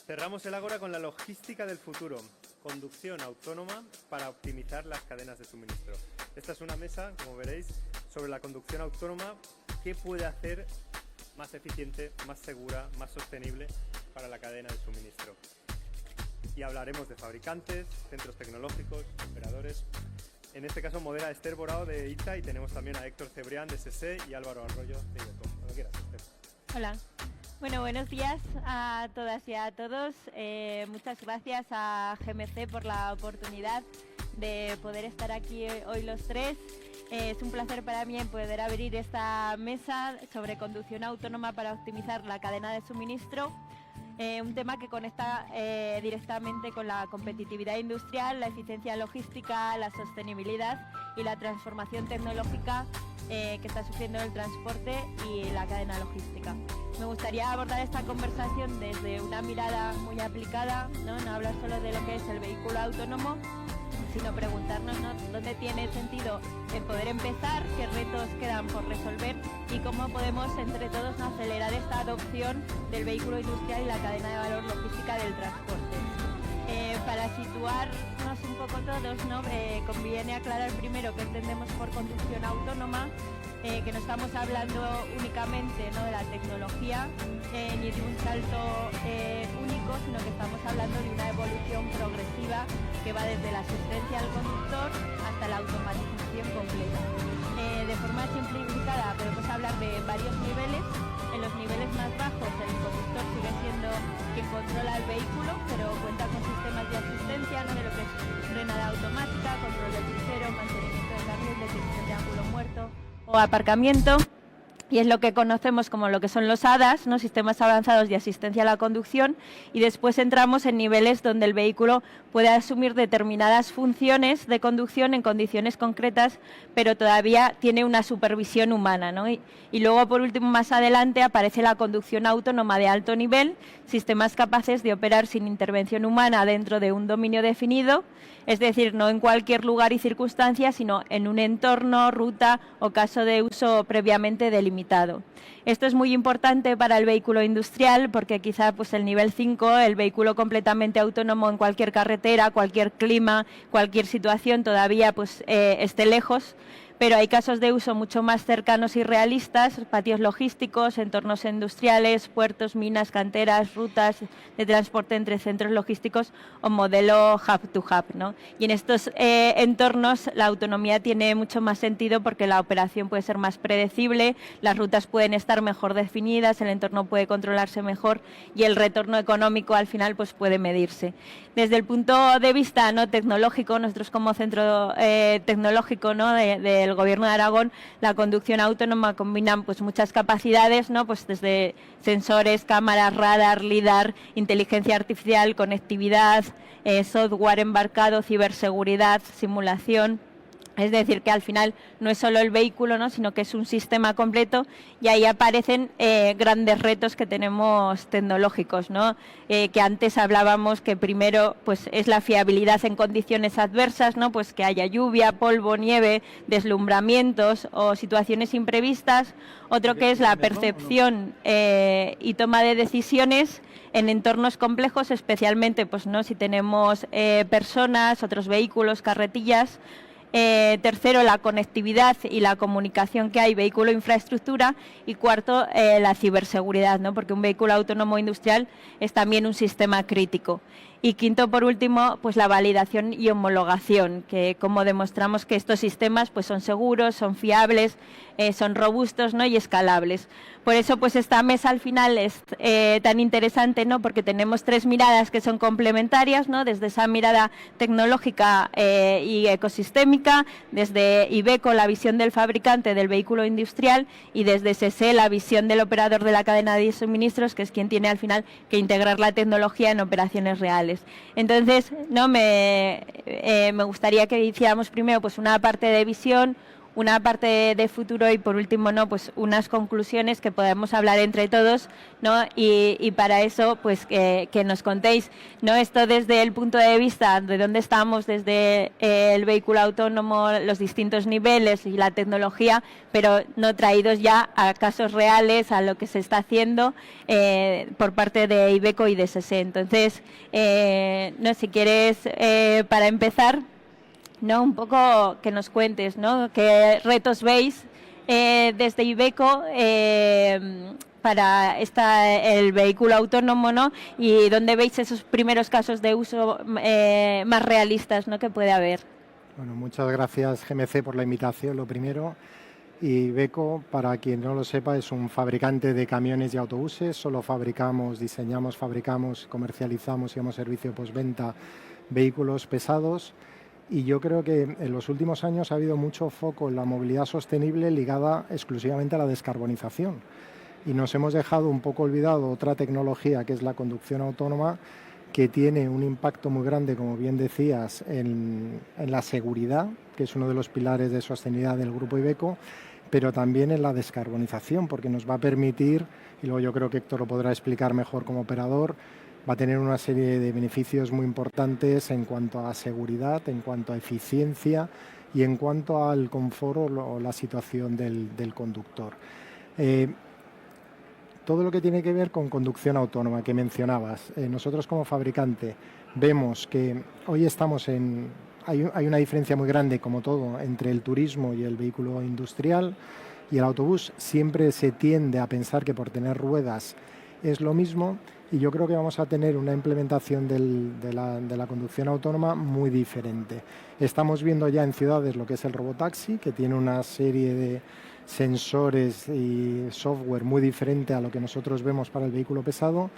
Cerramos el Ágora con la logística del futuro, conducción autónoma para optimizar las cadenas de suministro. Esta es una mesa, como veréis, sobre la conducción autónoma, qué puede hacer más eficiente, más segura, más sostenible para la cadena de suministro. Y hablaremos de fabricantes, centros tecnológicos, operadores. En este caso modera Esther Borao de ITA y tenemos también a Héctor Cebrián de SESE y Álvaro Arroyo de IECO. Cuando quieras, Esther. Hola. Bueno, buenos días a todas y a todos. Muchas gracias a GMC por la oportunidad de poder estar aquí hoy los tres. Es un placer para mí poder abrir esta mesa sobre conducción autónoma para optimizar la cadena de suministro. Un tema que conecta directamente con la competitividad industrial, la eficiencia logística, la sostenibilidad y la transformación tecnológica que está sufriendo el transporte y la cadena logística. Me gustaría abordar esta conversación desde una mirada muy aplicada, no hablar solo de lo que es el vehículo autónomo, sino preguntarnos, ¿no?, dónde tiene sentido el poder empezar, qué retos quedan por resolver y cómo podemos entre todos acelerar esta adopción del vehículo industrial y la cadena de valor logística del transporte. Para situarnos un poco todos, ¿no?, conviene aclarar primero qué entendemos por conducción autónoma, que no estamos hablando únicamente, ¿no?, de la tecnología ni de un salto único, sino que estamos hablando de una evolución progresiva que va desde la asistencia al conductor hasta la automatización completa. De forma simplificada podemos hablar de varios niveles. En los niveles más bajos el conductor sigue siendo quien controla el vehículo, pero cuenta con sistemas de asistencia, ¿no?, de lo que es frenada automática, control del crucero, mantenimiento de carril, detección de ángulo muerto o aparcamiento. Y es lo que conocemos como lo que son los ADAS, ¿no?, sistemas avanzados de asistencia a la conducción, y después entramos en niveles donde el vehículo puede asumir determinadas funciones de conducción en condiciones concretas, pero todavía tiene una supervisión humana, ¿no? Y luego, por último, más adelante aparece la conducción autónoma de alto nivel, sistemas capaces de operar sin intervención humana dentro de un dominio definido, es decir, no en cualquier lugar y circunstancia, sino en un entorno, ruta o caso de uso previamente delimitado. Esto es muy importante para el vehículo industrial porque quizá pues el nivel 5, el vehículo completamente autónomo en cualquier carretera, cualquier clima, cualquier situación, todavía pues esté lejos. Pero hay casos de uso mucho más cercanos y realistas, patios logísticos, entornos industriales, puertos, minas, canteras, rutas de transporte entre centros logísticos o modelo hub to hub, ¿no? Y en estos entornos la autonomía tiene mucho más sentido porque la operación puede ser más predecible, las rutas pueden estar mejor definidas, el entorno puede controlarse mejor y el retorno económico al final pues puede medirse. Desde el punto de vista no tecnológico, nosotros como centro tecnológico, ¿no?, del Gobierno de Aragón, la conducción autónoma combina pues muchas capacidades, ¿no?, pues desde sensores, cámaras, radar, lidar, inteligencia artificial, conectividad, software embarcado, ciberseguridad, simulación. Es decir, que al final no es solo el vehículo, ¿no?, sino que es un sistema completo, y ahí aparecen grandes retos que tenemos tecnológicos, ¿no? Que antes hablábamos que primero pues es la fiabilidad en condiciones adversas, ¿no?, pues que haya lluvia, polvo, nieve, deslumbramientos o situaciones imprevistas. Otro que es la percepción y toma de decisiones en entornos complejos, especialmente pues, ¿no?, si tenemos personas, otros vehículos, carretillas. Tercero, la conectividad y la comunicación que hay vehículo-infraestructura. Y cuarto, la ciberseguridad, ¿no?, porque un vehículo autónomo industrial es también un sistema crítico. Y quinto, por último, pues la validación y homologación, que como demostramos que estos sistemas pues son seguros, son fiables, son robustos, ¿no?, y escalables. Por eso pues esta mesa al final es tan interesante, ¿no?, porque tenemos tres miradas que son complementarias, ¿no?, desde esa mirada tecnológica y ecosistémica, desde IVECO la visión del fabricante del vehículo industrial y desde SESE la visión del operador de la cadena de suministros, que es quien tiene al final que integrar la tecnología en operaciones reales. Entonces, ¿no?, me gustaría que hiciéramos primero pues una parte de visión, una parte de futuro y por último, ¿no? Pues unas conclusiones que podamos hablar entre todos, ¿no? Y para eso, pues que nos contéis, ¿no? Esto desde el punto de vista de dónde estamos, desde el vehículo autónomo, los distintos niveles y la tecnología, pero no traídos ya a casos reales, a lo que se está haciendo por parte de Iveco y de SESE. Entonces, no, si quieres, para empezar, ¿no? Un poco que nos cuentes, ¿no? ¿Qué retos veis desde Iveco para el vehículo autónomo, ¿no? Y dónde veis esos primeros casos de uso más realistas, ¿no? que puede haber? Bueno, muchas gracias GMC por la invitación, lo primero. Iveco, para quien no lo sepa, es un fabricante de camiones y autobuses. Solo fabricamos, diseñamos, fabricamos, comercializamos y damos servicio postventa vehículos pesados. Y yo creo que en los últimos años ha habido mucho foco en la movilidad sostenible ligada exclusivamente a la descarbonización. Y nos hemos dejado un poco olvidado otra tecnología que es la conducción autónoma, que tiene un impacto muy grande, como bien decías, en la seguridad, que es uno de los pilares de sostenibilidad del grupo Iveco, pero también en la descarbonización, porque nos va a permitir, y luego yo creo que Héctor lo podrá explicar mejor como operador, va a tener una serie de beneficios muy importantes en cuanto a seguridad, en cuanto a eficiencia y en cuanto al confort o la situación del conductor. Todo lo que tiene que ver con conducción autónoma que mencionabas, nosotros como fabricante vemos que hoy estamos hay una diferencia muy grande, como todo, entre el turismo y el vehículo industrial, y el autobús siempre se tiende a pensar que por tener ruedas es lo mismo, y yo creo que vamos a tener una implementación de la conducción autónoma muy diferente. Estamos viendo ya en ciudades lo que es el robotaxi, que tiene una serie de sensores y software muy diferente a lo que nosotros vemos para el vehículo pesado,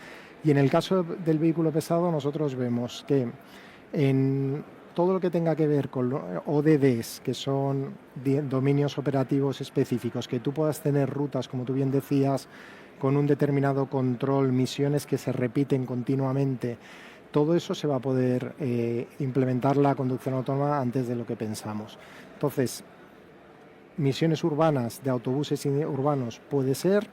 y en el caso del vehículo pesado nosotros vemos que en todo lo que tenga que ver con ODDs, que son dominios operativos específicos, que tú puedas tener rutas, como tú bien decías, con un determinado control, misiones que se repiten continuamente, todo eso se va a poder implementar la conducción autónoma antes de lo que pensamos. Entonces, misiones urbanas de autobuses urbanos puede ser,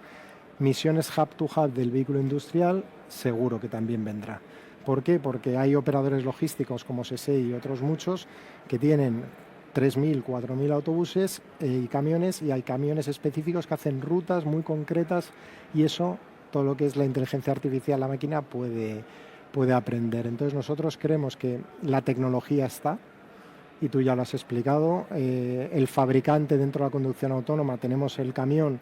misiones hub-to-hub del vehículo industrial seguro que también vendrá. ¿Por qué? Porque hay operadores logísticos como SESE y otros muchos que tienen 3.000, 4.000 autobuses y camiones, y hay camiones específicos que hacen rutas muy concretas, y eso, todo lo que es la inteligencia artificial, la máquina puede aprender. Entonces nosotros creemos que la tecnología está, y tú ya lo has explicado, el fabricante dentro de la conducción autónoma, tenemos el camión,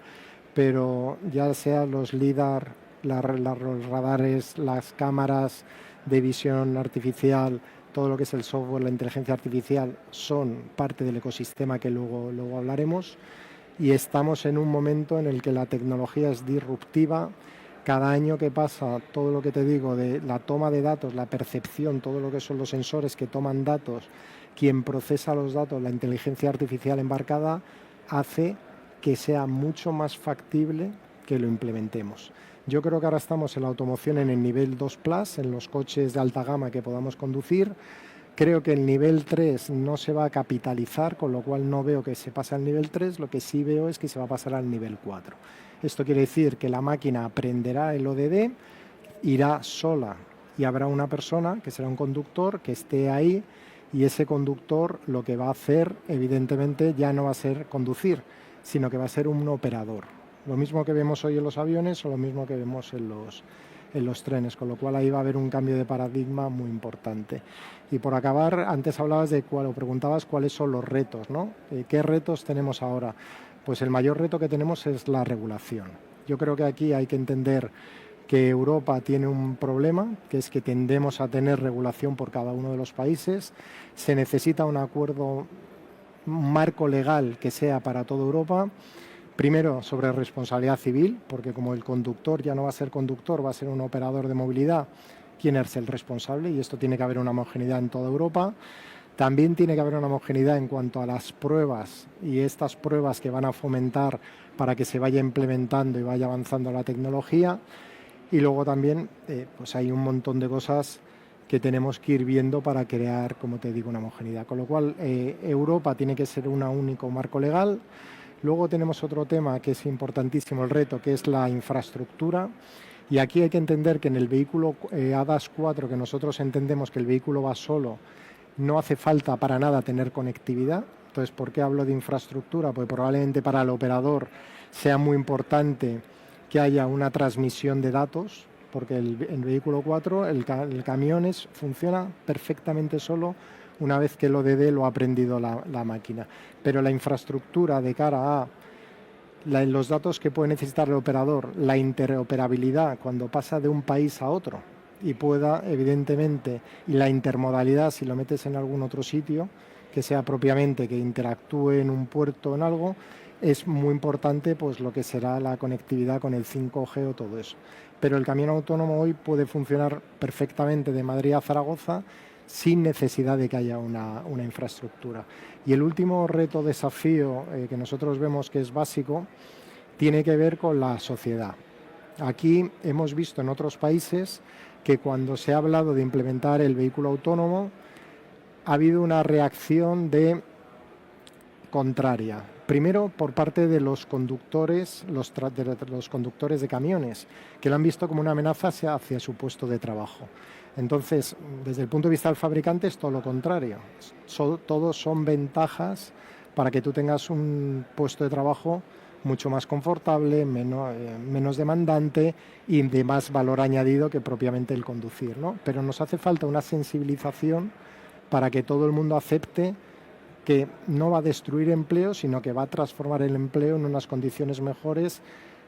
pero ya sea los LIDAR, los radares, las cámaras de visión artificial, todo lo que es el software, la inteligencia artificial, son parte del ecosistema que luego hablaremos, y estamos en un momento en el que la tecnología es disruptiva. Cada año que pasa, todo lo que te digo de la toma de datos, la percepción, todo lo que son los sensores que toman datos, quien procesa los datos, la inteligencia artificial embarcada, hace que sea mucho más factible que lo implementemos. Yo creo que ahora estamos en la automoción en el nivel 2+, en los coches de alta gama que podamos conducir. Creo que el nivel 3 no se va a capitalizar, con lo cual no veo que se pase al nivel 3, lo que sí veo es que se va a pasar al nivel 4. Esto quiere decir que la máquina aprenderá el ODD, irá sola y habrá una persona, que será un conductor, que esté ahí, y ese conductor lo que va a hacer, evidentemente, ya no va a ser conducir, sino que va a ser un operador. Lo mismo que vemos hoy en los aviones o lo mismo que vemos en los trenes, con lo cual ahí va a haber un cambio de paradigma muy importante. Y por acabar, antes hablabas preguntabas cuáles son los retos, ¿no? ¿Qué retos tenemos ahora? Pues el mayor reto que tenemos es la regulación. Yo creo que aquí hay que entender que Europa tiene un problema, que es que tendemos a tener regulación por cada uno de los países. Se necesita un acuerdo, un marco legal que sea para toda Europa. Primero, sobre responsabilidad civil, porque como el conductor ya no va a ser conductor, va a ser un operador de movilidad, ¿quién es el responsable? Y esto tiene que haber una homogeneidad en toda Europa. También tiene que haber una homogeneidad en cuanto a las pruebas, y estas pruebas que van a fomentar para que se vaya implementando y vaya avanzando la tecnología. Y luego también pues hay un montón de cosas que tenemos que ir viendo para crear, como te digo, una homogeneidad. Con lo cual, Europa tiene que ser un único marco legal. Luego tenemos otro tema que es importantísimo, el reto, que es la infraestructura. Y aquí hay que entender que en el vehículo ADAS 4, que nosotros entendemos que el vehículo va solo, no hace falta para nada tener conectividad. Entonces, ¿por qué hablo de infraestructura? Pues probablemente para el operador sea muy importante que haya una transmisión de datos, porque el vehículo 4, el camión funciona perfectamente solo una vez que el ODD lo ha aprendido la máquina. Pero la infraestructura de cara a los datos que puede necesitar el operador, la interoperabilidad cuando pasa de un país a otro y pueda, evidentemente, y la intermodalidad si lo metes en algún otro sitio, que sea propiamente que interactúe en un puerto o en algo, es muy importante pues lo que será la conectividad con el 5G o todo eso. Pero el camión autónomo hoy puede funcionar perfectamente de Madrid a Zaragoza sin necesidad de que haya una infraestructura. Y el último reto, desafío que nosotros vemos que es básico, tiene que ver con la sociedad. Aquí hemos visto en otros países que cuando se ha hablado de implementar el vehículo autónomo ha habido una reacción contraria. Primero por parte de los conductores, los conductores de camiones, que lo han visto como una amenaza hacia su puesto de trabajo. Entonces, desde el punto de vista del fabricante es todo lo contrario. Todos son ventajas para que tú tengas un puesto de trabajo mucho más confortable, menos demandante y de más valor añadido que propiamente el conducir, ¿no? Pero nos hace falta una sensibilización para que todo el mundo acepte que no va a destruir empleo, sino que va a transformar el empleo en unas condiciones mejores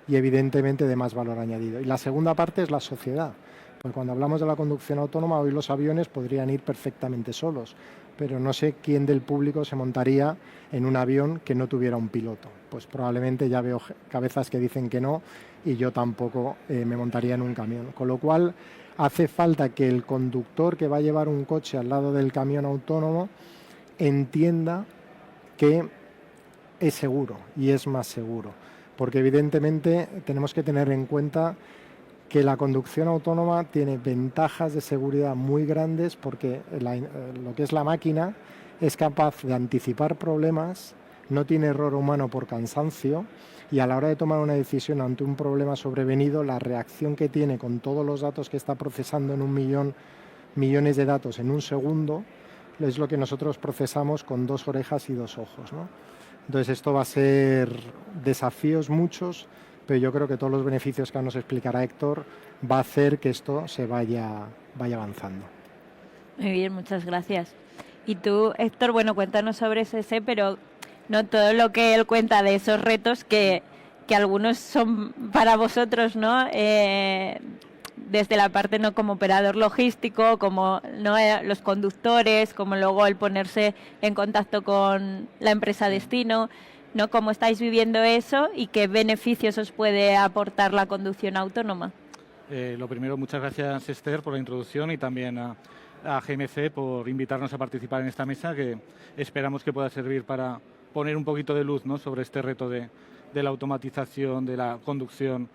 y evidentemente de más valor añadido. Y la segunda parte es la sociedad. Pues cuando hablamos de la conducción autónoma, hoy los aviones podrían ir perfectamente solos, pero no sé quién del público se montaría en un avión que no tuviera un piloto. Pues probablemente ya veo cabezas que dicen que no y yo tampoco me montaría en un camión. Con lo cual hace falta que el conductor que va a llevar un coche al lado del camión autónomo entienda que es seguro y es más seguro, porque evidentemente tenemos que tener en cuenta que la conducción autónoma tiene ventajas de seguridad muy grandes porque lo que es la máquina es capaz de anticipar problemas, no tiene error humano por cansancio y a la hora de tomar una decisión ante un problema sobrevenido, la reacción que tiene con todos los datos que está procesando en millones de datos en un segundo, es lo que nosotros procesamos con 2 orejas y 2 ojos, ¿no? Entonces esto va a ser desafíos muchos, pero yo creo que todos los beneficios que nos explicará Héctor va a hacer que esto se vaya avanzando. Muy bien, muchas gracias. Y tú, Héctor, bueno, cuéntanos sobre ese, pero no todo lo que él cuenta de esos retos que algunos son para vosotros, ¿no? Desde la parte no como operador logístico, como no los conductores, como luego el ponerse en contacto con la empresa destino, ¿no? ¿Cómo estáis viviendo eso y qué beneficios os puede aportar la conducción autónoma? Lo primero, muchas gracias, Esther, por la introducción y también a GMC por invitarnos a participar en esta mesa, que esperamos que pueda servir para poner un poquito de luz, ¿no?, sobre este reto de la automatización, de la conducción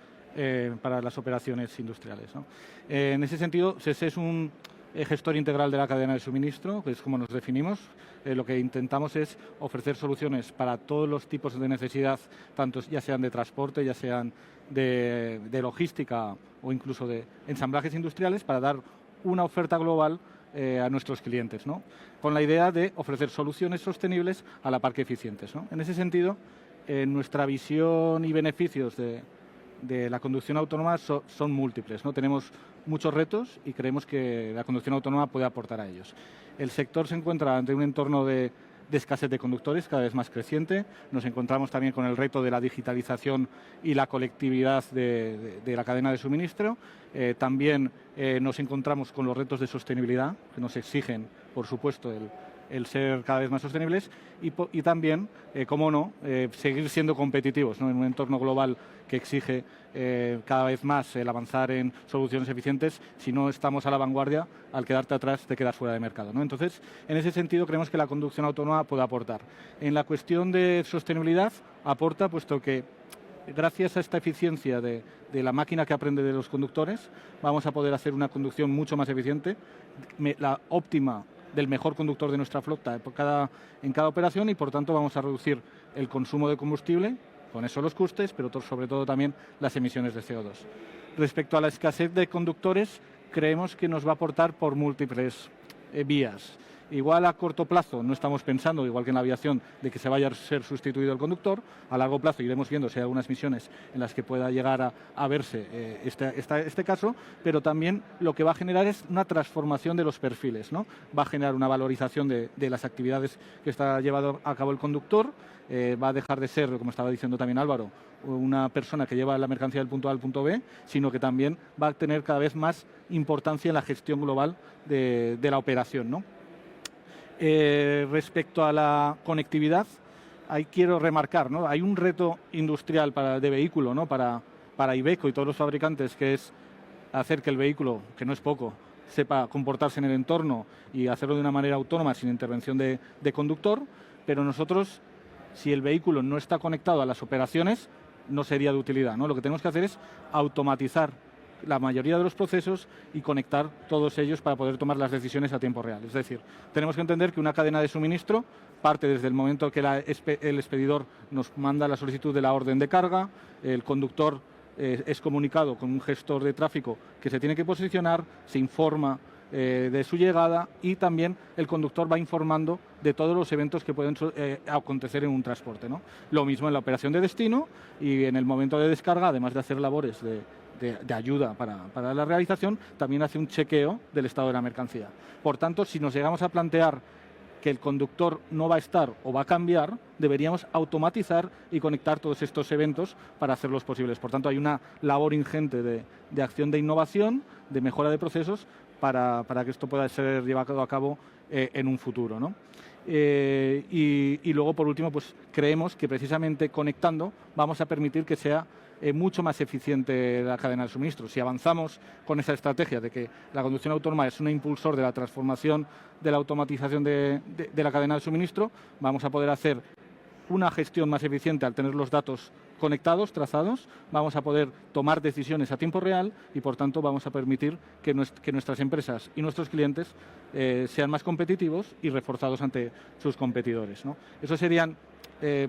para las operaciones industriales, ¿no? En ese sentido, SESE es un gestor integral de la cadena de suministro, que es como nos definimos. Lo que intentamos es ofrecer soluciones para todos los tipos de necesidad, tanto ya sean de transporte, ya sean de logística o incluso de ensamblajes industriales, para dar una oferta global a nuestros clientes, ¿no?, con la idea de ofrecer soluciones sostenibles a la par que eficientes, ¿no? En ese sentido, nuestra visión y beneficios de la conducción autónoma son múltiples, ¿no? Tenemos muchos retos y creemos que la conducción autónoma puede aportar a ellos. El sector se encuentra ante un entorno de escasez de conductores cada vez más creciente. Nos encontramos también con el reto de la digitalización y la colectividad de la cadena de suministro. También nos encontramos con los retos de sostenibilidad que nos exigen, por supuesto, el ser cada vez más sostenibles y también, cómo no, seguir siendo competitivos, ¿no?, en un entorno global que exige cada vez más el avanzar en soluciones eficientes. Si no estamos a la vanguardia, al quedarte atrás te quedas fuera de mercado, ¿no? Entonces, en ese sentido, creemos que la conducción autónoma puede aportar. En la cuestión de sostenibilidad, aporta, puesto que gracias a esta eficiencia de la máquina que aprende de los conductores, vamos a poder hacer una conducción mucho más eficiente, la óptima del mejor conductor de nuestra flota en cada operación, y por tanto vamos a reducir el consumo de combustible, con eso los costes, pero sobre todo también las emisiones de CO2. Respecto a la escasez de conductores, creemos que nos va a aportar por múltiples vías. Igual a corto plazo no estamos pensando, igual que en la aviación, de que se vaya a ser sustituido el conductor. A largo plazo iremos viendo si hay algunas misiones en las que pueda llegar a verse este caso, pero también lo que va a generar es una transformación de los perfiles, ¿no? Va a generar una valorización de las actividades que está llevando a cabo el conductor, va a dejar de ser, como estaba diciendo también Álvaro, una persona que lleva la mercancía del punto A al punto B, sino que también va a tener cada vez más importancia en la gestión global de la operación, ¿no? Respecto a la conectividad, ahí quiero remarcar, ¿no? Hay un reto industrial de vehículo, ¿no? para Iveco y todos los fabricantes, que es hacer que el vehículo, que no es poco, sepa comportarse en el entorno y hacerlo de una manera autónoma sin intervención de conductor, pero nosotros, si el vehículo no está conectado a las operaciones, no sería de utilidad, ¿no? Lo que tenemos que hacer es automatizar la mayoría de los procesos y conectar todos ellos para poder tomar las decisiones a tiempo real. Es decir, tenemos que entender que una cadena de suministro parte desde el momento que el expedidor nos manda la solicitud de la orden de carga, el conductor es comunicado con un gestor de tráfico que se tiene que posicionar, se informa de su llegada, y también el conductor va informando de todos los eventos que pueden acontecer en un transporte, ¿no? Lo mismo en la operación de destino, y en el momento de descarga, además de hacer labores de ayuda para la realización, también hace un chequeo del estado de la mercancía. Por tanto, si nos llegamos a plantear que el conductor no va a estar o va a cambiar, deberíamos automatizar y conectar todos estos eventos para hacerlos posibles. Por tanto, hay una labor ingente de acción de innovación, de mejora de procesos, para que esto pueda ser llevado a cabo en un futuro, ¿no? Y luego, por último, pues creemos que precisamente conectando vamos a permitir que sea mucho más eficiente la cadena de suministro. Si avanzamos con esa estrategia de que la conducción autónoma es un impulsor de la transformación de la automatización de la cadena de suministro, vamos a poder hacer una gestión más eficiente al tener los datos conectados, trazados, vamos a poder tomar decisiones a tiempo real y, por tanto, vamos a permitir que nuestras empresas y nuestros clientes sean más competitivos y reforzados ante sus competidores, ¿no? Esos serían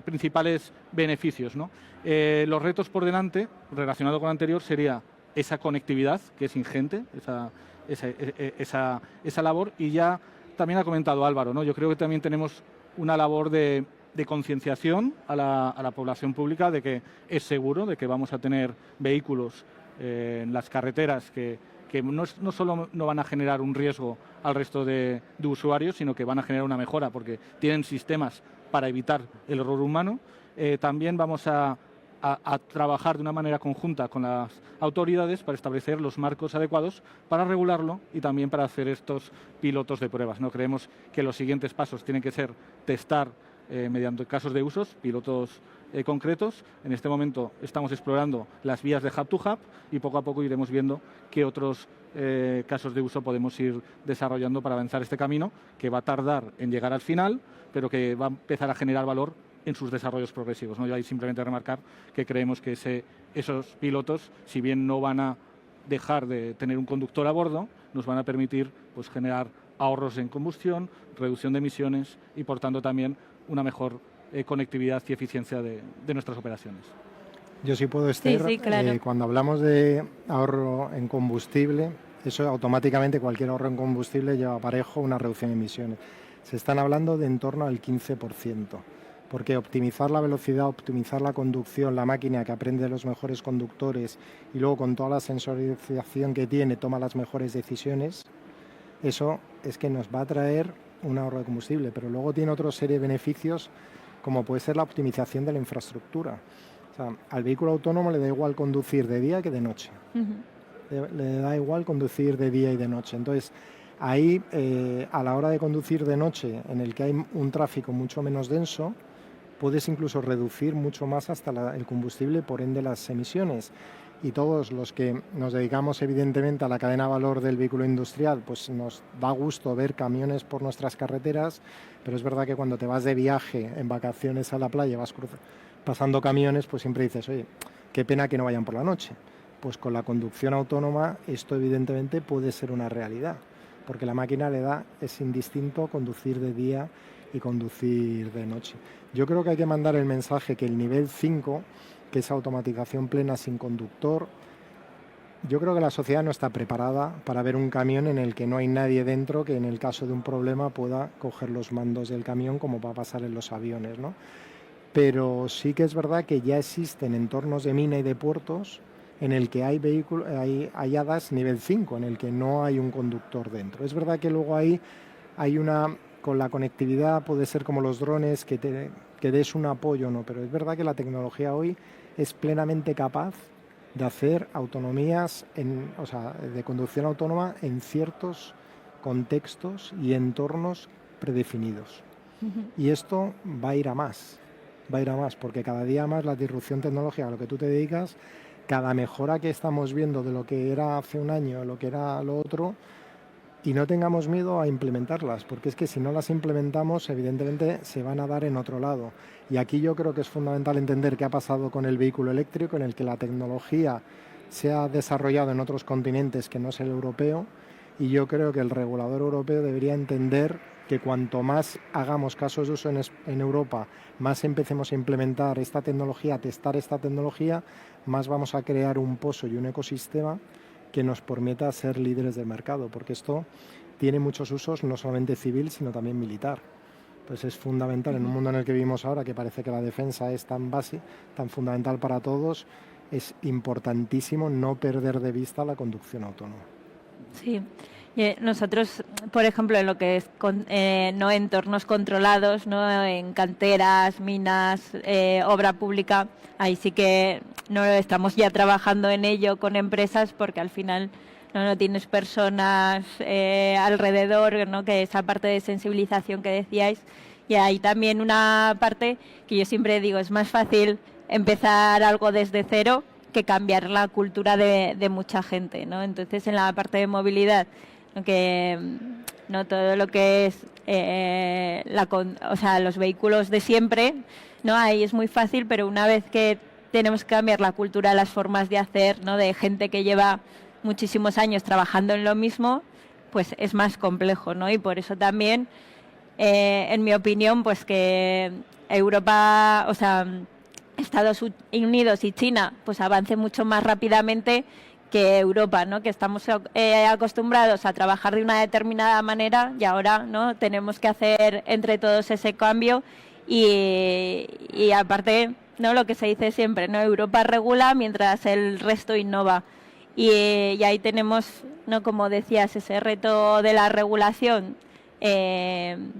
principales beneficios, ¿no? Los retos por delante, relacionado con lo anterior, sería esa conectividad, que es ingente, esa labor, y ya también ha comentado Álvaro, ¿no? Yo creo que también tenemos una labor de concienciación a la población pública de que es seguro, de que vamos a tener vehículos en las carreteras que no solo no van a generar un riesgo al resto de usuarios, sino que van a generar una mejora porque tienen sistemas para evitar el error humano. También vamos a trabajar de una manera conjunta con las autoridades para establecer los marcos adecuados para regularlo y también para hacer estos pilotos de pruebas, ¿no? Creemos que los siguientes pasos tienen que ser testar mediante casos de usos, pilotos concretos. En este momento estamos explorando las vías de hub to hub y poco a poco iremos viendo qué otros casos de uso podemos ir desarrollando para avanzar este camino, que va a tardar en llegar al final, pero que va a empezar a generar valor en sus desarrollos progresivos, ¿no? Yo ahí simplemente remarcar que creemos que esos pilotos, si bien no van a dejar de tener un conductor a bordo, nos van a permitir pues generar ahorros en combustión, reducción de emisiones y, por tanto, también una mejor conectividad y eficiencia de nuestras operaciones. Yo sí puedo, Esther, sí, claro. Cuando hablamos de ahorro en combustible, eso automáticamente, cualquier ahorro en combustible lleva aparejo una reducción de emisiones. Se están hablando de en torno al 15%, porque optimizar la velocidad, optimizar la conducción, la máquina que aprende de los mejores conductores y luego con toda la sensorización que tiene toma las mejores decisiones, eso es que nos va a traer un ahorro de combustible, pero luego tiene otra serie de beneficios, como puede ser la optimización de la infraestructura. O sea, al vehículo autónomo le da igual conducir de día que de noche. Le da igual conducir de día y de noche. Entonces, ahí, a la hora de conducir de noche, en el que hay un tráfico mucho menos denso, puedes incluso reducir mucho más hasta el combustible, por ende las emisiones. Y todos los que nos dedicamos evidentemente a la cadena de valor del vehículo industrial, pues nos da gusto ver camiones por nuestras carreteras, pero es verdad que cuando te vas de viaje en vacaciones a la playa, vas pasando camiones, pues siempre dices, oye, qué pena que no vayan por la noche. Pues con la conducción autónoma esto evidentemente puede ser una realidad, porque la máquina le da, es indistinto conducir de día y conducir de noche. Yo creo que hay que mandar el mensaje que el nivel 5, que es automatización plena sin conductor, yo creo que la sociedad no está preparada para ver un camión en el que no hay nadie dentro que en el caso de un problema pueda coger los mandos del camión como va a pasar en los aviones, ¿no? Pero sí que es verdad que ya existen entornos de mina y de puertos en el que hay vehículos, hay hadas nivel 5, en el que no hay un conductor dentro. Es verdad que luego hay una, con la conectividad puede ser como los drones, que des un apoyo, ¿no? Pero es verdad que la tecnología hoy es plenamente capaz de hacer autonomías, de conducción autónoma en ciertos contextos y entornos predefinidos. Y esto va a ir a más, porque cada día más la disrupción tecnológica a lo que tú te dedicas, cada mejora que estamos viendo de lo que era hace un año, lo que era lo otro, y no tengamos miedo a implementarlas, porque es que si no las implementamos, evidentemente se van a dar en otro lado. Y aquí yo creo que es fundamental entender qué ha pasado con el vehículo eléctrico, en el que la tecnología se ha desarrollado en otros continentes que no es el europeo, y yo creo que el regulador europeo debería entender que cuanto más hagamos casos de uso en Europa, más empecemos a implementar esta tecnología, a testar esta tecnología, más vamos a crear un pozo y un ecosistema que nos permita ser líderes del mercado, porque esto tiene muchos usos, no solamente civil, sino también militar. Pues es fundamental en un mundo en el que vivimos ahora, que parece que la defensa es tan fundamental para todos, es importantísimo no perder de vista la conducción autónoma. Sí. Nosotros, por ejemplo, en lo que es no entornos controlados, no en canteras, minas, obra pública, ahí sí que no estamos ya trabajando en ello con empresas, porque al final no tienes personas alrededor, ¿no? Que esa parte de sensibilización que decíais, y hay también una parte que yo siempre digo, es más fácil empezar algo desde cero que cambiar la cultura de mucha gente, ¿no? Entonces, en la parte de movilidad, que no todo lo que es los vehículos de siempre, no, ahí es muy fácil, pero una vez que tenemos que cambiar la cultura, las formas de hacer, ¿no? De gente que lleva muchísimos años trabajando en lo mismo, pues es más complejo, ¿no? Y por eso también, en mi opinión, pues que Europa, Estados Unidos y China, pues avance mucho más rápidamente que Europa, ¿no? Que estamos acostumbrados a trabajar de una determinada manera y ahora, ¿no? Tenemos que hacer entre todos ese cambio y aparte, ¿no? Lo que se dice siempre, ¿no? Europa regula mientras el resto innova y ahí tenemos, ¿no? Como decías, ese reto de la regulación,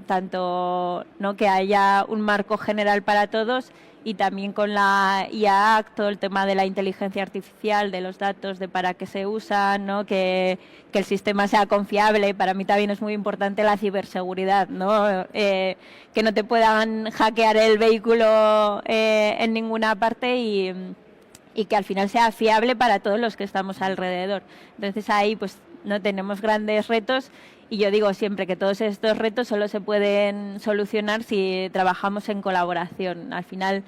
tanto, ¿no? Que haya un marco general para todos, y también con la IA Act, todo el tema de la inteligencia artificial, de los datos, de para qué se usan, ¿no? Que el sistema sea confiable. Para mí también es muy importante la ciberseguridad, ¿no? Que no te puedan hackear el vehículo en ninguna parte y que al final sea fiable para todos los que estamos alrededor. Entonces ahí pues no tenemos grandes retos. Y yo digo siempre que todos estos retos solo se pueden solucionar si trabajamos en colaboración. Al final,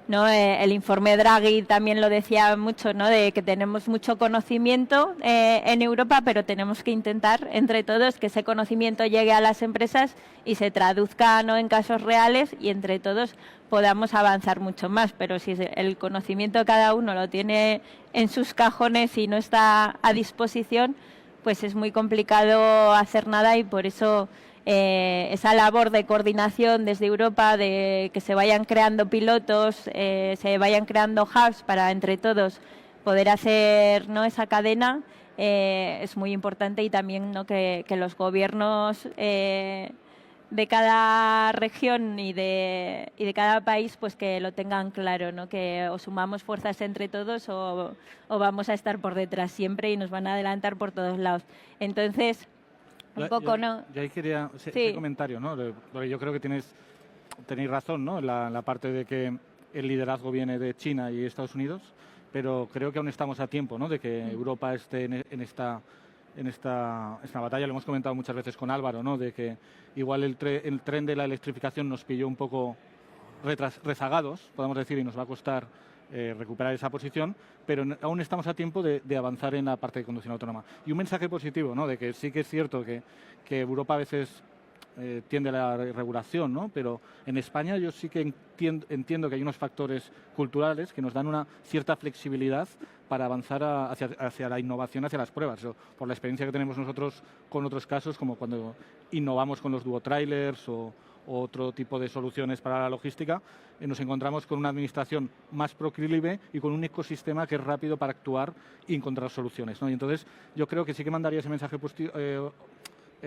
¿no? El informe Draghi también lo decía mucho, ¿no? De que tenemos mucho conocimiento en Europa, pero tenemos que intentar entre todos que ese conocimiento llegue a las empresas y se traduzca, ¿no? En casos reales, y entre todos podamos avanzar mucho más. Pero si el conocimiento cada uno lo tiene en sus cajones y no está a disposición, pues es muy complicado hacer nada, y por eso esa labor de coordinación desde Europa, de que se vayan creando pilotos, se vayan creando hubs para entre todos poder hacer, ¿no? Esa cadena, es muy importante, y también, ¿no? que los gobiernos de cada región y de cada país, pues que lo tengan claro, ¿no? Que o sumamos fuerzas entre todos o vamos a estar por detrás siempre y nos van a adelantar por todos lados. Entonces, un poco, ¿no? Yo ahí quería ese comentario, ¿no? Porque yo creo que tenéis razón, ¿no? La parte de que el liderazgo viene de China y Estados Unidos, pero creo que aún estamos a tiempo, ¿no? De que Europa esté en esta batalla. Lo hemos comentado muchas veces con Álvaro, ¿no? De que igual el tren de la electrificación nos pilló un poco rezagados, podemos decir, y nos va a costar recuperar esa posición, pero aún estamos a tiempo de avanzar en la parte de conducción autónoma. Y un mensaje positivo, ¿no? De que sí que es cierto que Europa a veces tiende a la regulación, ¿no? Pero en España yo sí que entiendo que hay unos factores culturales que nos dan una cierta flexibilidad para avanzar hacia la innovación, hacia las pruebas. Por la experiencia que tenemos nosotros con otros casos, como cuando innovamos con los duotrailers o otro tipo de soluciones para la logística, nos encontramos con una administración más proclive y con un ecosistema que es rápido para actuar y encontrar soluciones, ¿no? Y entonces yo creo que sí que mandaría ese mensaje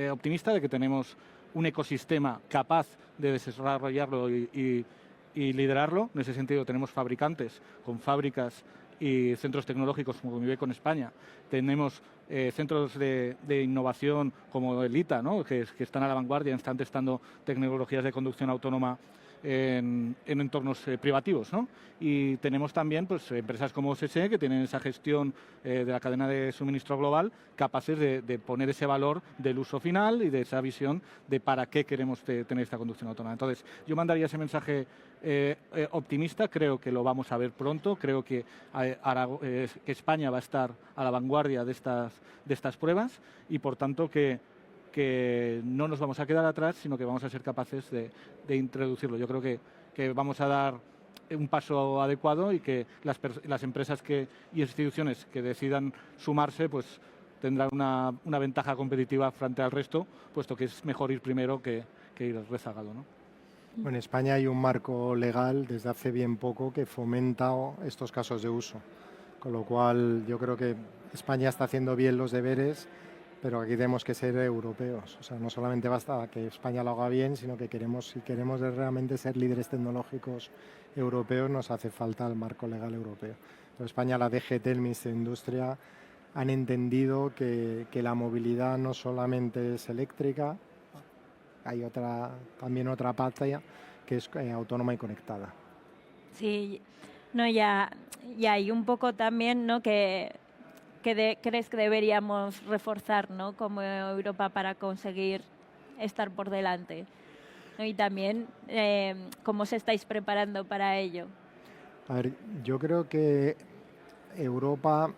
optimista de que tenemos un ecosistema capaz de desarrollarlo y liderarlo. En ese sentido tenemos fabricantes con fábricas y centros tecnológicos como Iveco en España. Tenemos centros de innovación como el ITA, ¿no? que están a la vanguardia, están testando tecnologías de conducción autónoma en entornos privativos, ¿no? Y tenemos también pues, empresas como OSS que tienen esa gestión de la cadena de suministro global, capaces de poner ese valor del uso final y de esa visión de para qué queremos tener esta conducción autónoma. Entonces, yo mandaría ese mensaje optimista. Creo que lo vamos a ver pronto. Creo que España va a estar a la vanguardia de estas pruebas y, por tanto, que no nos vamos a quedar atrás, sino que vamos a ser capaces de introducirlo. Yo creo que vamos a dar un paso adecuado y que las empresas y instituciones que decidan sumarse pues tendrán una ventaja competitiva frente al resto, puesto que es mejor ir primero que ir rezagado, ¿no? En España hay un marco legal desde hace bien poco que fomenta estos casos de uso, con lo cual yo creo que España está haciendo bien los deberes, pero aquí tenemos que ser europeos. O sea, no solamente basta que España lo haga bien, sino que si queremos realmente ser líderes tecnológicos europeos, nos hace falta el marco legal europeo. En España, la DGT, el Ministerio de Industria, han entendido que la movilidad no solamente es eléctrica, hay también otra pata que es autónoma y conectada. Sí, no, ya hay un poco también, ¿no? ¿Crees que deberíamos reforzar, ¿no? Como Europa para conseguir estar por delante? ¿No? Y también, ¿cómo os estáis preparando para ello? A ver, yo creo que Europa,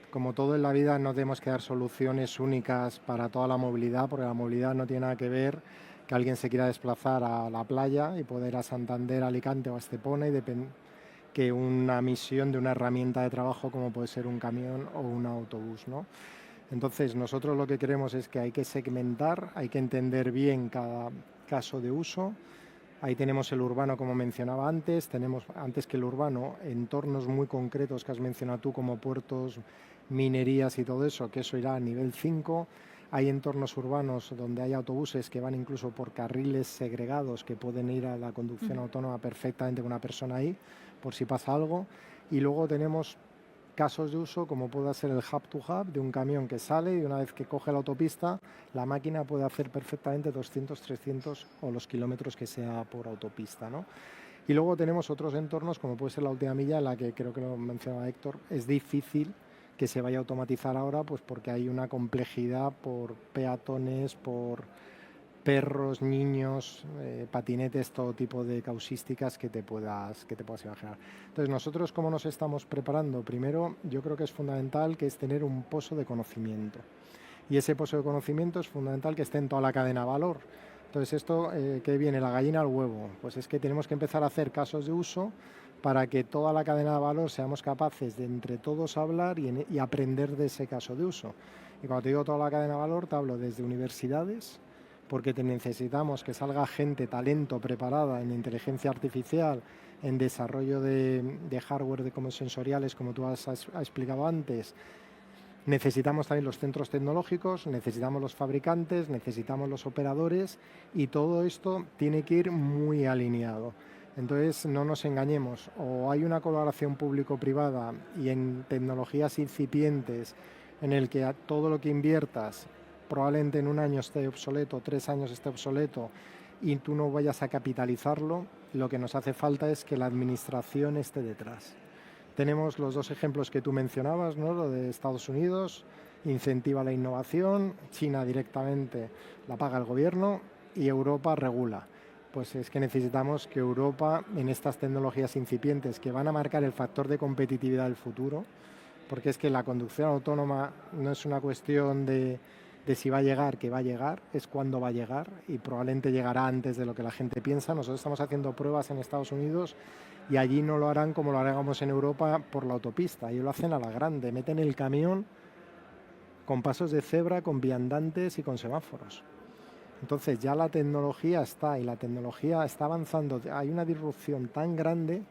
como todo en la vida, no tenemos que dar soluciones únicas para toda la movilidad, porque la movilidad no tiene nada que ver que alguien se quiera desplazar a la playa y poder ir a Santander, Alicante o a Estepona que una misión de una herramienta de trabajo como puede ser un camión o un autobús, ¿no? Entonces, nosotros lo que queremos es que hay que segmentar, hay que entender bien cada caso de uso. Ahí tenemos el urbano, como mencionaba antes, tenemos antes que el urbano entornos muy concretos que has mencionado tú, como puertos, minerías y todo eso, que eso irá a nivel 5. Hay entornos urbanos donde hay autobuses que van incluso por carriles segregados que pueden ir a la conducción autónoma perfectamente con una persona ahí, por si pasa algo. Y luego tenemos casos de uso como puede ser el hub to hub de un camión que sale y una vez que coge la autopista, la máquina puede hacer perfectamente 200, 300 o los kilómetros que sea por autopista, ¿no? Y luego tenemos otros entornos como puede ser la última milla, en la que creo que lo mencionaba Héctor, es difícil que se vaya a automatizar ahora, pues porque hay una complejidad por peatones, por perros, niños, patinetes, todo tipo de causísticas que te puedas imaginar. Entonces, nosotros, ¿cómo nos estamos preparando? Primero, yo creo que es fundamental que es tener un pozo de conocimiento. Y ese pozo de conocimiento es fundamental que esté en toda la cadena de valor. Entonces, esto, ¿qué viene? La gallina al huevo. Pues es que tenemos que empezar a hacer casos de uso para que toda la cadena de valor seamos capaces de entre todos hablar y aprender de ese caso de uso. Y cuando te digo toda la cadena de valor, te hablo desde universidades, porque necesitamos que salga gente, talento preparada en inteligencia artificial, en desarrollo de hardware como sensoriales, como tú has explicado antes. Necesitamos también los centros tecnológicos, necesitamos los fabricantes, necesitamos los operadores y todo esto tiene que ir muy alineado. Entonces, no nos engañemos, o hay una colaboración público-privada y en tecnologías incipientes en el que todo lo que inviertas probablemente en un año esté obsoleto, 3 años esté obsoleto y tú no vayas a capitalizarlo, lo que nos hace falta es que la administración esté detrás. Tenemos los 2 ejemplos que tú mencionabas, ¿no? Lo de Estados Unidos, incentiva la innovación, China directamente la paga el gobierno y Europa regula. pues es que necesitamos que Europa, en estas tecnologías incipientes que van a marcar el factor de competitividad del futuro, porque es que la conducción autónoma no es una cuestión de si va a llegar, que va a llegar, es cuándo va a llegar y probablemente llegará antes de lo que la gente piensa. Nosotros estamos haciendo pruebas en Estados Unidos y allí no lo harán como lo haremos en Europa por la autopista, allí lo hacen a la grande, meten el camión con pasos de cebra, con viandantes y con semáforos. Entonces ya la tecnología está y la tecnología está avanzando. Hay una disrupción tan grande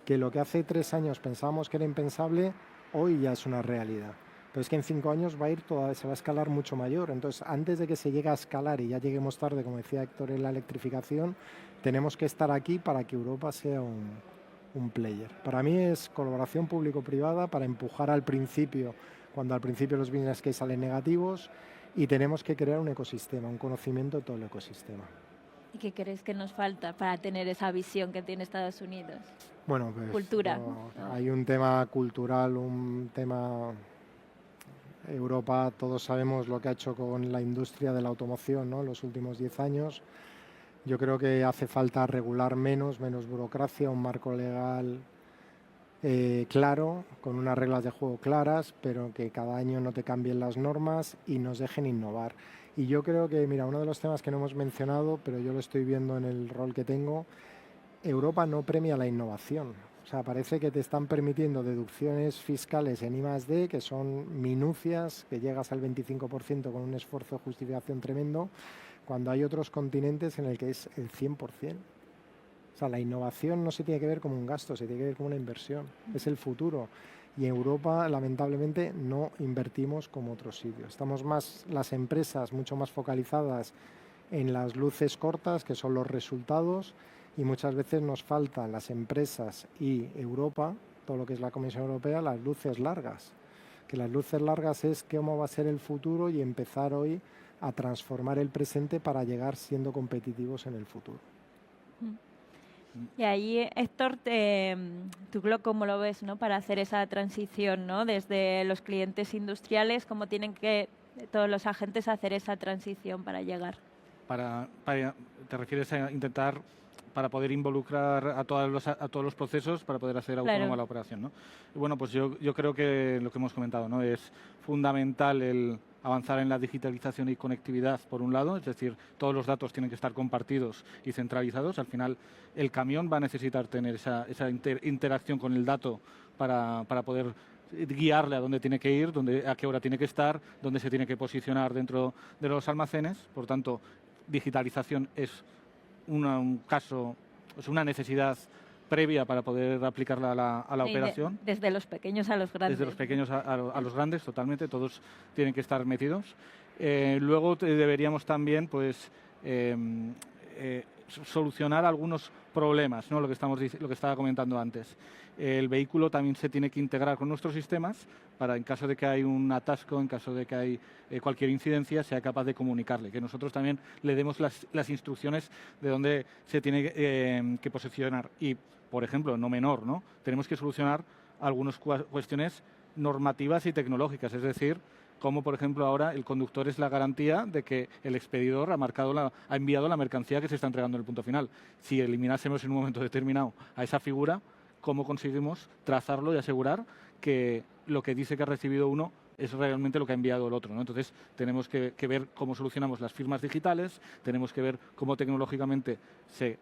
que lo que hace 3 años pensábamos que era impensable, hoy ya es una realidad. Pero es que en 5 años se va a escalar mucho mayor. Entonces, antes de que se llegue a escalar y ya lleguemos tarde, como decía Héctor, en la electrificación, tenemos que estar aquí para que Europa sea un player. Para mí es colaboración público-privada para empujar al principio, cuando al principio los business case salen negativos, y tenemos que crear un ecosistema, un conocimiento de todo el ecosistema. ¿Y qué crees que nos falta para tener esa visión que tiene Estados Unidos? Bueno, pues, cultura. Hay un tema cultural, un tema... Europa, todos sabemos lo que ha hecho con la industria de la automoción, ¿no?, en los últimos 10 años. Yo creo que hace falta regular menos burocracia, un marco legal claro, con unas reglas de juego claras, pero que cada año no te cambien las normas y nos dejen innovar. Y yo creo que, mira, uno de los temas que no hemos mencionado, pero yo lo estoy viendo en el rol que tengo, Europa no premia la innovación. O sea, parece que te están permitiendo deducciones fiscales en I+D, que son minucias, que llegas al 25% con un esfuerzo de justificación tremendo, cuando hay otros continentes en el que es el 100%. O sea, la innovación no se tiene que ver como un gasto, se tiene que ver como una inversión. Es el futuro. Y en Europa, lamentablemente, no invertimos como otros sitios. Estamos más, las empresas, mucho más focalizadas en las luces cortas, que son los resultados, y muchas veces nos faltan las empresas y Europa, todo lo que es la Comisión Europea, las luces largas. Que las luces largas es cómo va a ser el futuro y empezar hoy a transformar el presente para llegar siendo competitivos en el futuro. Y ahí, Héctor, ¿tú cómo lo ves, ¿no?, para hacer esa transición, ¿no?, desde los clientes industriales, cómo tienen que todos los agentes hacer esa transición para llegar? ¿Te refieres a intentar para poder involucrar a todos los procesos para poder hacer autónoma la operación, ¿no? Y bueno, pues yo creo que lo que hemos comentado, ¿no?, es fundamental el avanzar en la digitalización y conectividad, por un lado, es decir, todos los datos tienen que estar compartidos y centralizados. Al final, el camión va a necesitar tener esa interacción con el dato para poder guiarle a dónde tiene que ir, a qué hora tiene que estar, dónde se tiene que posicionar dentro de los almacenes. Por tanto, digitalización es una necesidad previa para poder aplicarla a la operación. Desde los pequeños a los grandes. Desde los pequeños a los grandes, totalmente, todos tienen que estar metidos. Luego deberíamos también, pues, solucionar algunos problemas, ¿no?, lo que estaba comentando antes. El vehículo también se tiene que integrar con nuestros sistemas para, en caso de que hay un atasco, en caso de que hay cualquier incidencia, sea capaz de comunicarle, que nosotros también le demos las instrucciones de dónde se tiene que posicionar. Y, por ejemplo, no menor, ¿no?, tenemos que solucionar algunas cuestiones normativas y tecnológicas, es decir, como por ejemplo ahora el conductor es la garantía de que el expedidor ha enviado la mercancía que se está entregando en el punto final. Si eliminásemos en un momento determinado a esa figura, ¿cómo conseguimos trazarlo y asegurar que lo que dice que ha recibido uno es realmente lo que ha enviado el otro, ¿no? Entonces tenemos que ver cómo solucionamos las firmas digitales, tenemos que ver cómo tecnológicamente se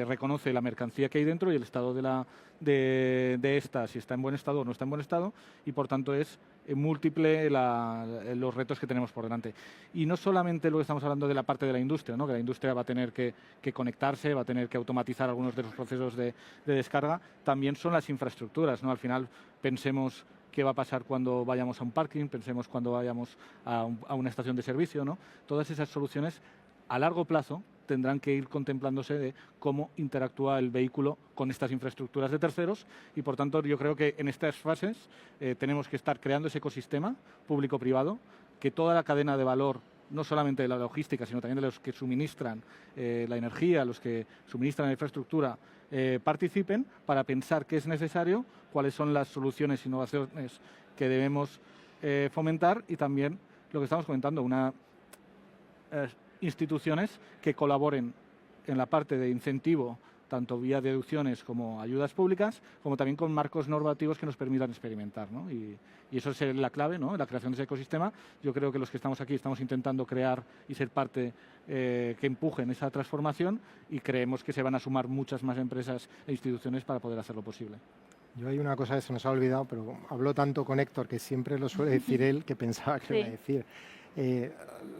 reconoce la mercancía que hay dentro y el estado de esta, si está en buen estado o no está en buen estado, y por tanto es múltiple los retos que tenemos por delante. Y no solamente lo que estamos hablando de la parte de la industria, ¿no?, que la industria va a tener que conectarse, va a tener que automatizar algunos de los procesos de descarga, también son las infraestructuras, ¿no? Al final pensemos qué va a pasar cuando vayamos a un parking, pensemos cuando vayamos a una estación de servicio, ¿no? Todas esas soluciones a largo plazo tendrán que ir contemplándose de cómo interactúa el vehículo con estas infraestructuras de terceros y, por tanto, yo creo que en estas fases tenemos que estar creando ese ecosistema público-privado, que toda la cadena de valor, no solamente de la logística, sino también de los que suministran la energía, los que suministran la infraestructura, participen para pensar qué es necesario, cuáles son las soluciones e innovaciones que debemos fomentar y también lo que estamos comentando, instituciones que colaboren en la parte de incentivo, tanto vía deducciones como ayudas públicas, como también con marcos normativos que nos permitan experimentar, ¿no? Y eso es la clave, ¿no? La creación de ese ecosistema. Yo creo que los que estamos aquí estamos intentando crear y ser parte que empujen esa transformación, y creemos que se van a sumar muchas más empresas e instituciones para poder hacerlo posible. Yo hay una cosa que se nos ha olvidado, pero hablo tanto con Héctor, que siempre lo suele decir él, que pensaba que lo iba a decir.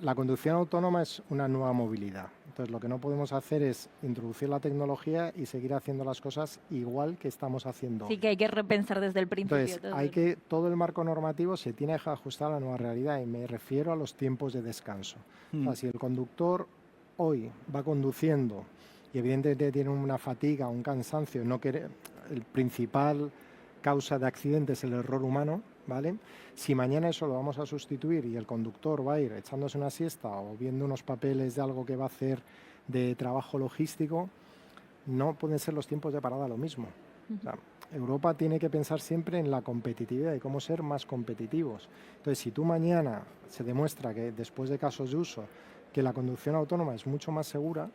La conducción autónoma es una nueva movilidad. Entonces, lo que no podemos hacer es introducir la tecnología y seguir haciendo las cosas igual que estamos haciendo. Sí, que hay que repensar desde el principio. Entonces, todo el marco normativo se tiene que ajustar a la nueva realidad, y me refiero a los tiempos de descanso. O sea, si el conductor hoy va conduciendo y evidentemente tiene una fatiga, un cansancio, el principal causa de accidente es el error humano, ¿vale? Si mañana eso lo vamos a sustituir y el conductor va a ir echándose una siesta o viendo unos papeles de algo que va a hacer de trabajo logístico, no pueden ser los tiempos de parada lo mismo. O sea, Europa tiene que pensar siempre en la competitividad y cómo ser más competitivos. Entonces, si tú mañana se demuestra que después de casos de uso que la conducción autónoma es mucho más segura,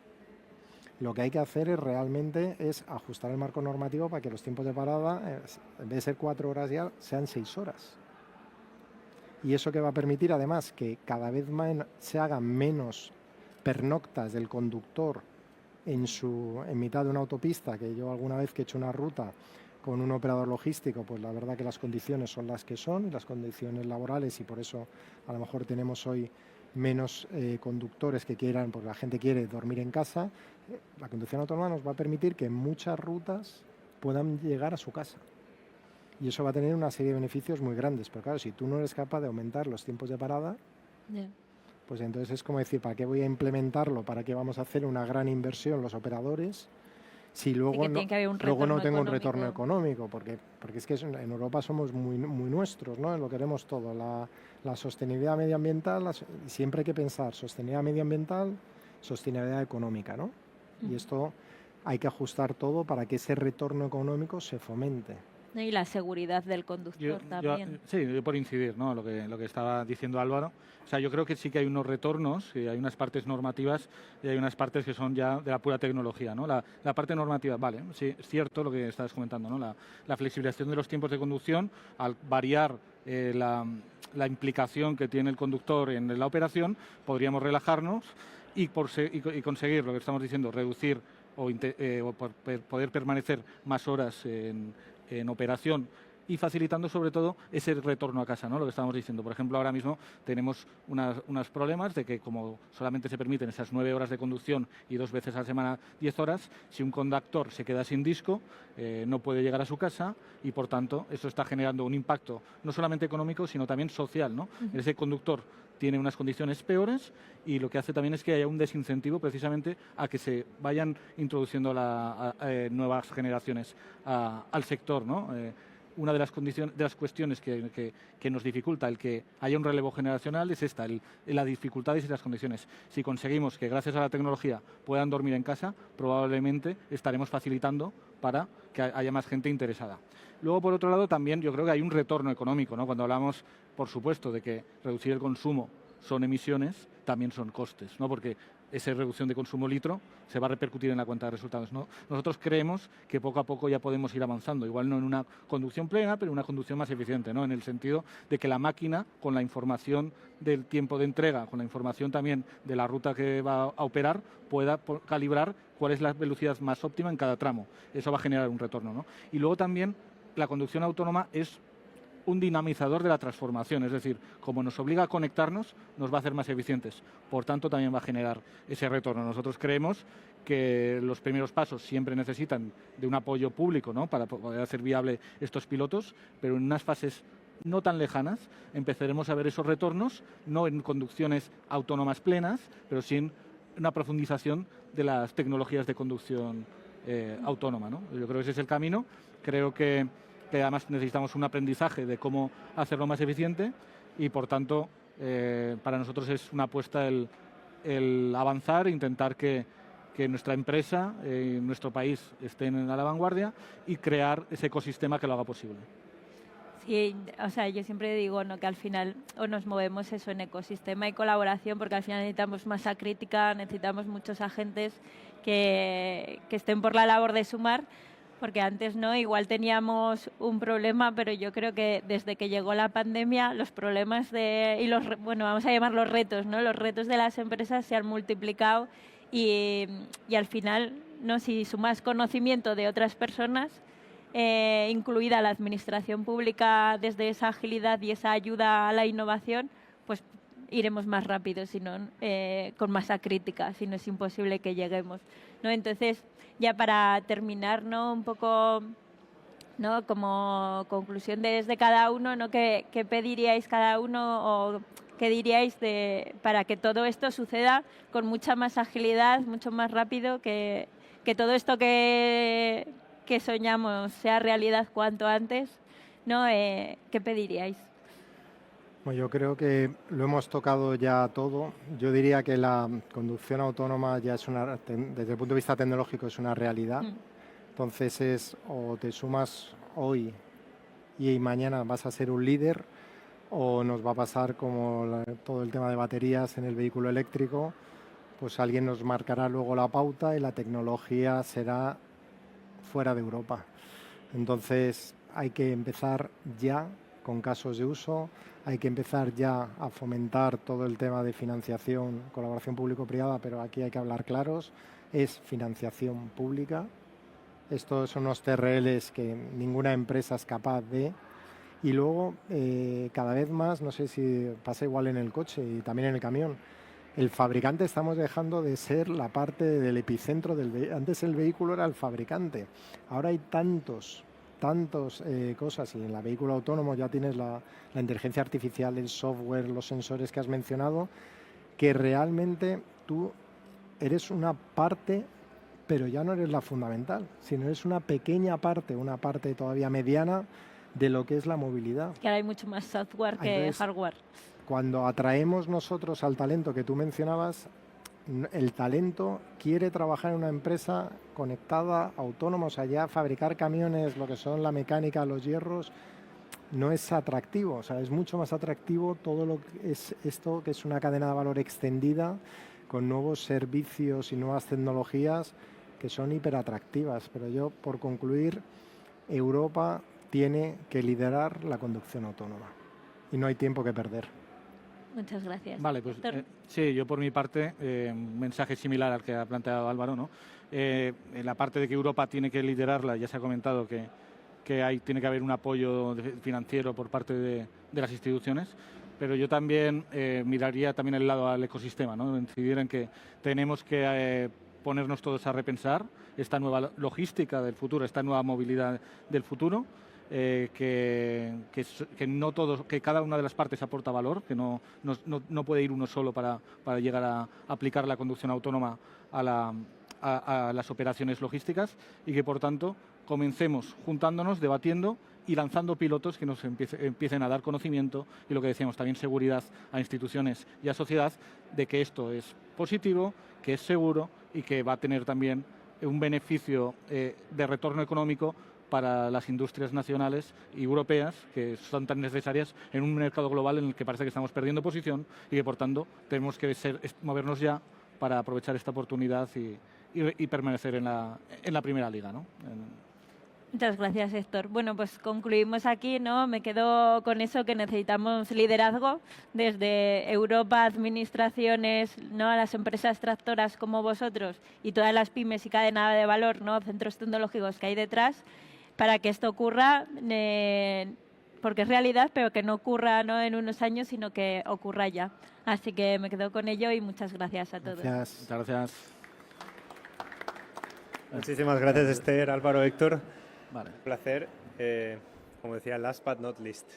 lo que hay que hacer es ajustar el marco normativo para que los tiempos de parada, en vez de ser 4 horas ya, sean 6 horas. Y eso que va a permitir, además, que cada vez más se hagan menos pernoctas del conductor en mitad de una autopista, que yo alguna vez que he hecho una ruta con un operador logístico, pues la verdad que las condiciones son las que son, y las condiciones laborales, y por eso a lo mejor tenemos hoy menos conductores que quieran, porque la gente quiere dormir en casa. La conducción autónoma nos va a permitir que muchas rutas puedan llegar a su casa. Y eso va a tener una serie de beneficios muy grandes. Pero claro, si tú no eres capaz de aumentar los tiempos de parada, pues entonces es como decir, ¿para qué voy a implementarlo? ¿Para qué vamos a hacer una gran inversión los operadores si luego no tengo un retorno económico? Porque es que en Europa somos muy nuestros, ¿no? Lo queremos todo. La sostenibilidad medioambiental, siempre hay que pensar sostenibilidad medioambiental, sostenibilidad económica, ¿no? Y esto hay que ajustar todo para que ese retorno económico se fomente. Y la seguridad del conductor también. Sí, por incidir, ¿no? Lo que estaba diciendo Álvaro. O sea, yo creo que sí que hay unos retornos, y hay unas partes normativas y hay unas partes que son ya de la pura tecnología, ¿no? La parte normativa, vale, sí, es cierto lo que estabas comentando, ¿no? La flexibilización de los tiempos de conducción, al variar la implicación que tiene el conductor en la operación, podríamos relajarnos y conseguir lo que estamos diciendo, reducir o poder permanecer más horas en operación, y facilitando sobre todo ese retorno a casa, ¿no? Lo que estábamos diciendo. Por ejemplo, ahora mismo tenemos unos problemas de que, como solamente se permiten esas 9 horas de conducción y 2 veces a la semana 10 horas, si un conductor se queda sin disco, no puede llegar a su casa, y por tanto eso está generando un impacto no solamente económico, sino también social, ¿no? Ese conductor tiene unas condiciones peores, y lo que hace también es que haya un desincentivo precisamente a que se vayan introduciendo nuevas generaciones al sector, ¿no? Una de las cuestiones que nos dificulta el que haya un relevo generacional es esta, las dificultades y las condiciones. Si conseguimos que gracias a la tecnología puedan dormir en casa, probablemente estaremos facilitando para que haya más gente interesada. Luego, por otro lado, también yo creo que hay un retorno económico, ¿no? Cuando hablamos, por supuesto, de que reducir el consumo son emisiones, también son costes, ¿no? Porque esa reducción de consumo litro se va a repercutir en la cuenta de resultados, ¿no? Nosotros creemos que poco a poco ya podemos ir avanzando, igual no en una conducción plena, pero en una conducción más eficiente, ¿no? En el sentido de que la máquina, con la información del tiempo de entrega, con la información también de la ruta que va a operar, pueda calibrar cuál es la velocidad más óptima en cada tramo. Eso va a generar un retorno, ¿no? Y luego también la conducción autónoma es un dinamizador de la transformación, es decir, como nos obliga a conectarnos, nos va a hacer más eficientes. Por tanto, también va a generar ese retorno. Nosotros creemos que los primeros pasos siempre necesitan de un apoyo público, ¿no? Para poder hacer viable estos pilotos, pero en unas fases no tan lejanas empezaremos a ver esos retornos, no en conducciones autónomas plenas, pero sí en una profundización de las tecnologías de conducción autónoma, ¿no? Yo creo que ese es el camino. Creo que además necesitamos un aprendizaje de cómo hacerlo más eficiente, y por tanto para nosotros es una apuesta el avanzar e intentar que nuestra empresa y nuestro país estén a la vanguardia y crear ese ecosistema que lo haga posible. Sí, o sea, yo siempre digo, ¿no?, que al final o nos movemos eso en ecosistema y colaboración, porque al final necesitamos masa crítica, necesitamos muchos agentes que estén por la labor de sumar, porque antes no, igual teníamos un problema, pero yo creo que desde que llegó la pandemia los problemas bueno, vamos a llamar los retos, ¿no? Los retos de las empresas se han multiplicado y al final, ¿no?, si sumas conocimiento de otras personas, incluida la administración pública, desde esa agilidad y esa ayuda a la innovación, pues iremos más rápido, sino con masa crítica, si no es imposible que lleguemos, ¿no? Entonces, ya para terminar, ¿no?, un poco, ¿no?, como conclusión desde cada uno, ¿no?, ¿qué pediríais cada uno o qué diríais para que todo esto suceda con mucha más agilidad, mucho más rápido, que todo esto que soñamos sea realidad cuanto antes, ¿no? ¿Qué pediríais? Bueno, yo creo que lo hemos tocado ya todo. Yo diría que la conducción autónoma ya es desde el punto de vista tecnológico, es una realidad. Entonces o te sumas hoy y mañana vas a ser un líder, o nos va a pasar como todo el tema de baterías en el vehículo eléctrico, pues alguien nos marcará luego la pauta y la tecnología será fuera de Europa. Entonces hay que empezar ya con casos de uso, hay que empezar ya a fomentar todo el tema de financiación, colaboración público-privada, pero aquí hay que hablar claros, es financiación pública. Estos son unos TRLs que ninguna empresa es capaz de. Y luego, cada vez más, no sé si pasa igual en el coche y también en el camión, el fabricante estamos dejando de ser la parte del epicentro antes el vehículo era el fabricante. Ahora hay tantas cosas, y en el vehículo autónomo ya tienes la inteligencia artificial, el software, los sensores que has mencionado, que realmente tú eres una parte, pero ya no eres la fundamental, sino eres una pequeña parte, una parte todavía mediana de lo que es la movilidad. Que ahora hay mucho más software que hardware. Cuando atraemos nosotros al talento que tú mencionabas, el talento quiere trabajar en una empresa conectada, autónoma, o sea, ya fabricar camiones, lo que son la mecánica, los hierros, no es atractivo, o sea, es mucho más atractivo todo lo que es esto, que es una cadena de valor extendida, con nuevos servicios y nuevas tecnologías que son hiperatractivas. Pero yo, por concluir, Europa tiene que liderar la conducción autónoma y no hay tiempo que perder. Muchas gracias. Vale, pues sí, yo por mi parte, un mensaje similar al que ha planteado Álvaro, ¿no? En la parte de que Europa tiene que liderarla, ya se ha comentado que tiene que haber un apoyo financiero por parte de las instituciones, pero yo también miraría también el lado al ecosistema, ¿no? Incidir en que tenemos que ponernos todos a repensar esta nueva logística del futuro, esta nueva movilidad del futuro. Que cada una de las partes aporta valor, que no puede ir uno solo para llegar a aplicar la conducción autónoma a las operaciones logísticas, y que por tanto comencemos juntándonos, debatiendo y lanzando pilotos que nos empiecen a dar conocimiento y, lo que decíamos, también seguridad a instituciones y a sociedad de que esto es positivo, que es seguro y que va a tener también un beneficio de retorno económico para las industrias nacionales y europeas, que son tan necesarias en un mercado global en el que parece que estamos perdiendo posición, y que por tanto tenemos que movernos ya para aprovechar esta oportunidad y permanecer en la primera liga, ¿no? Muchas gracias, Héctor. Bueno, pues concluimos aquí, ¿no? Me quedo con eso, que necesitamos liderazgo desde Europa, administraciones, ¿no?, a las empresas tractoras como vosotros y todas las pymes y cadena de valor, ¿no?, centros tecnológicos que hay detrás, para que esto ocurra, porque es realidad, pero que no ocurra, ¿no?, en unos años, sino que ocurra ya. Así que me quedo con ello y muchas gracias a todos. Gracias. Muchas gracias. Muchísimas gracias, Esther, Álvaro, Héctor. Vale. Un placer. Como decía, last but not least.